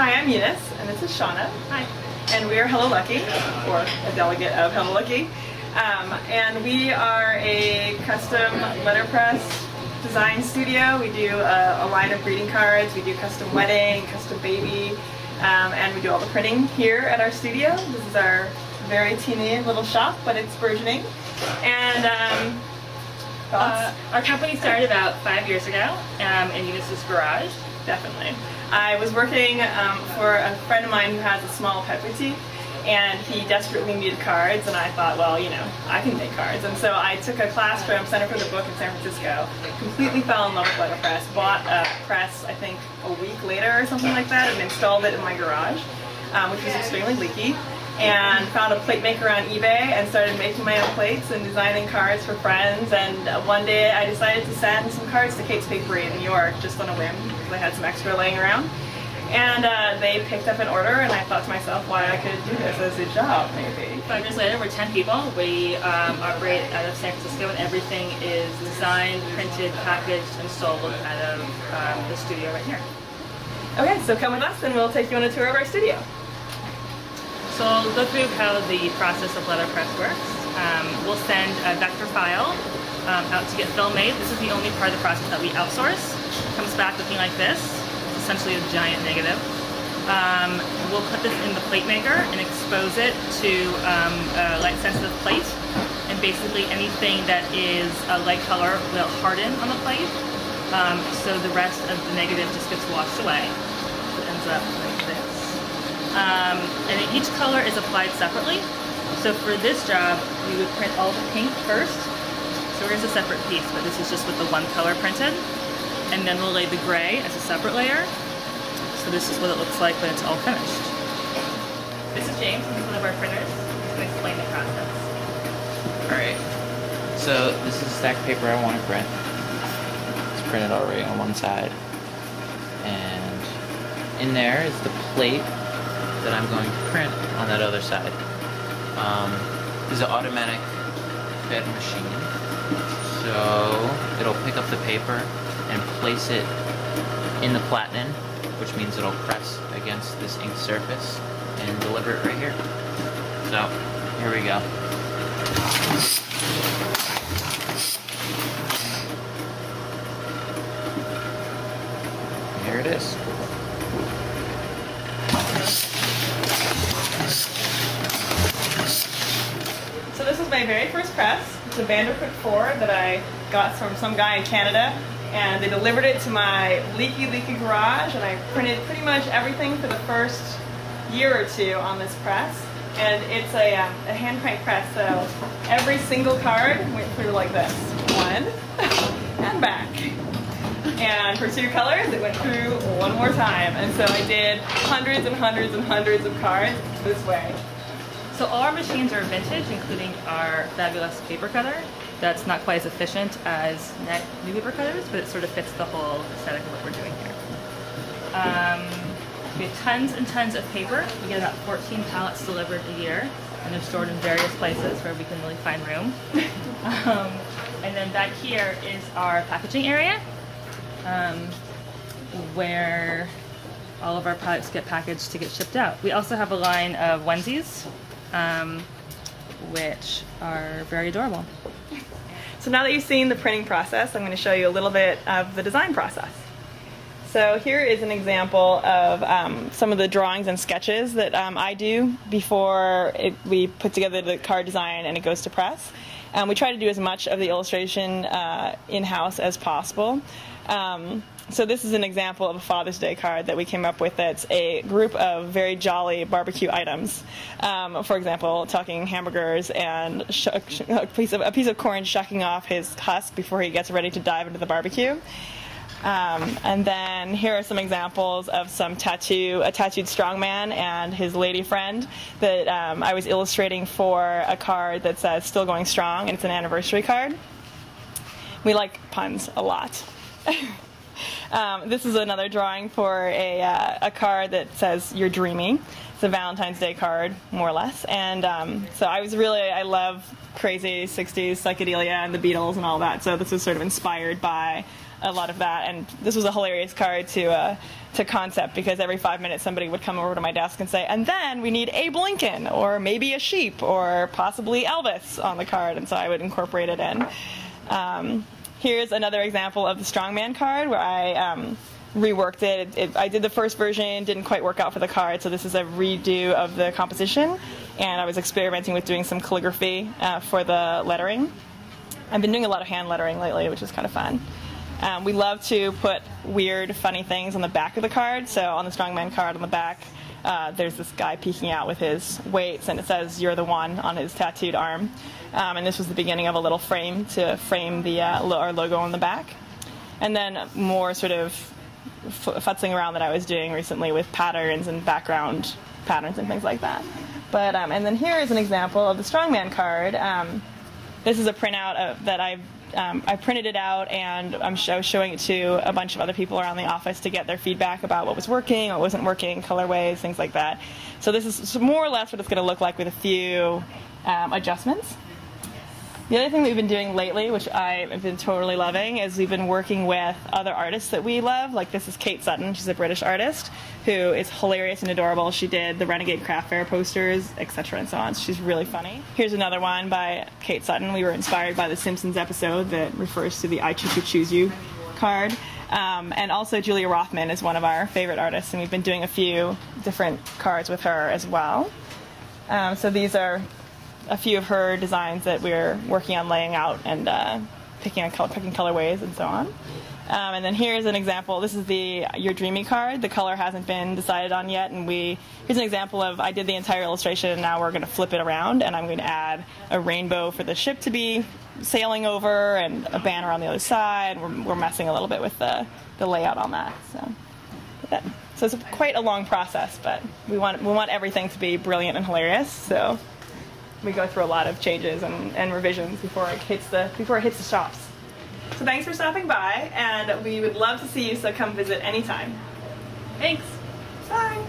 Hi, I'm Eunice, and this is Shauna. Hi. And we are Hello Lucky, or a delegate of Hello Lucky. And we are a custom letterpress design studio. We do a line of greeting cards, we do custom wedding, custom baby, and we do all the printing here at our studio. This is our very teeny little shop, but it's burgeoning. And our company started about 5 years ago in Eunice's garage. Definitely. I was working for a friend of mine who has a small pet boutique, and he desperately needed cards, and I thought, well, you know, I can make cards. And so I took a class from Center for the Book in San Francisco, completely fell in love with letterpress, bought a press, I think, a week later or something like that, and installed it in my garage, which was extremely leaky, and found a plate maker on eBay and started making my own plates and designing cards for friends. And one day I decided to send some cards to Kate's Papery in New York just on a whim because I had some extra laying around. And they picked up an order, and I thought to myself, why I could do this as a job, maybe. 5 years later, we're 10 people. We operate out of San Francisco, and everything is designed, printed, packaged, and sold out of the studio right here. Okay, so come with us, and we'll take you on a tour of our studio. So I'll go through how the process of letterpress works. We'll send a vector file out to get film made. This is the only part of the process that we outsource. It comes back looking like this. It's essentially a giant negative. We'll put this in the plate maker and expose it to a light-sensitive plate. And basically anything that is a light color will harden on the plate. So the rest of the negative just gets washed away. So it ends up like this. And each color is applied separately. So for this job, we would print all the pink first. So here's a separate piece, but this is just with the one color printed. And then we'll lay the gray as a separate layer. So this is what it looks like when it's all finished. This is James, he's one of our printers. He's going to explain the process. Alright, so this is the stack of paper I want to print. It's printed already on one side. And in there is the plate that I'm going to print on that other side. This is an automatic fed machine, so it'll pick up the paper and place it in the platen, which means it'll press against this ink surface and deliver it right here. So here we go. Here it is. So this was my very first press. It's a Vandercook 4 that I got from some guy in Canada, and they delivered it to my leaky garage, and I printed pretty much everything for the first year or two on this press. And it's a hand crank press, so every single card went through like this. One, and back. And for two colors, it went through one more time. And so I did hundreds and hundreds and hundreds of cards this way. So all our machines are vintage, including our fabulous paper cutter. That's not quite as efficient as new paper cutters, but it sort of fits the whole aesthetic of what we're doing here. We have tons and tons of paper. We get about 14 pallets delivered a year, and they're stored in various places where we can really find room. And then back here is our packaging area, where all of our products get packaged to get shipped out. We also have a line of onesies, which are very adorable. So now that you've seen the printing process, I'm going to show you a little bit of the design process. So here is an example of some of the drawings and sketches that I do before we put together the card design and it goes to press. We try to do as much of the illustration in-house as possible. So this is an example of a Father's Day card that we came up with that's a group of very jolly barbecue items. For example, talking hamburgers and a piece of corn shucking off his husk before he gets ready to dive into the barbecue. And then here are some examples of a tattooed strongman and his lady friend that I was illustrating for a card that says "Still Going Strong," and it's an anniversary card. We like puns a lot. This is another drawing for a card that says "You're Dreaming." It's a Valentine's Day card, more or less. And so I love crazy 60s psychedelia and the Beatles and all that. So this was sort of inspired by a lot of that. And this was a hilarious card to concept, because every 5 minutes somebody would come over to my desk and say, and then we need Abe Lincoln, or maybe a sheep, or possibly Elvis on the card. And so I would incorporate it in. Here's another example of the strongman card where I reworked it. I did the first version, didn't quite work out for the card, so this is a redo of the composition, and I was experimenting with doing some calligraphy for the lettering. I've been doing a lot of hand lettering lately, which is kind of fun. We love to put weird, funny things on the back of the card. So on the strongman card on the back, there's this guy peeking out with his weights, and it says "You're the one" on his tattooed arm. And this was the beginning of a little frame to frame the our logo on the back. And then more sort of futzing around that I was doing recently with patterns and background patterns and things like that. But and then here is an example of the strongman card. This is a printout that I printed it out, and I was showing it to a bunch of other people around the office to get their feedback about what was working, what wasn't working, colorways, things like that. So this is more or less what it's going to look like with a few adjustments. The other thing that we've been doing lately, which I have been totally loving, is we've been working with other artists that we love. Like this is Kate Sutton. She's a British artist who is hilarious and adorable. She did the Renegade Craft Fair posters, etc. and so on. So she's really funny. Here's another one by Kate Sutton. We were inspired by the Simpsons episode that refers to the I Choose to Choose You card. And also Julia Rothman is one of our favorite artists, and we've been doing a few different cards with her as well. So these are a few of her designs that we're working on laying out and picking colorways and so on. And then here's an example. This is the Your Dreamy card. The color hasn't been decided on yet, and here's an example of I did the entire illustration, and now we're going to flip it around, and I'm going to add a rainbow for the ship to be sailing over and a banner on the other side. We're messing a little bit with the layout on that. So it's quite a long process, but we want everything to be brilliant and hilarious. So we go through a lot of changes and revisions before it hits the shops. So thanks for stopping by, and we would love to see you, so come visit anytime. Thanks. Bye.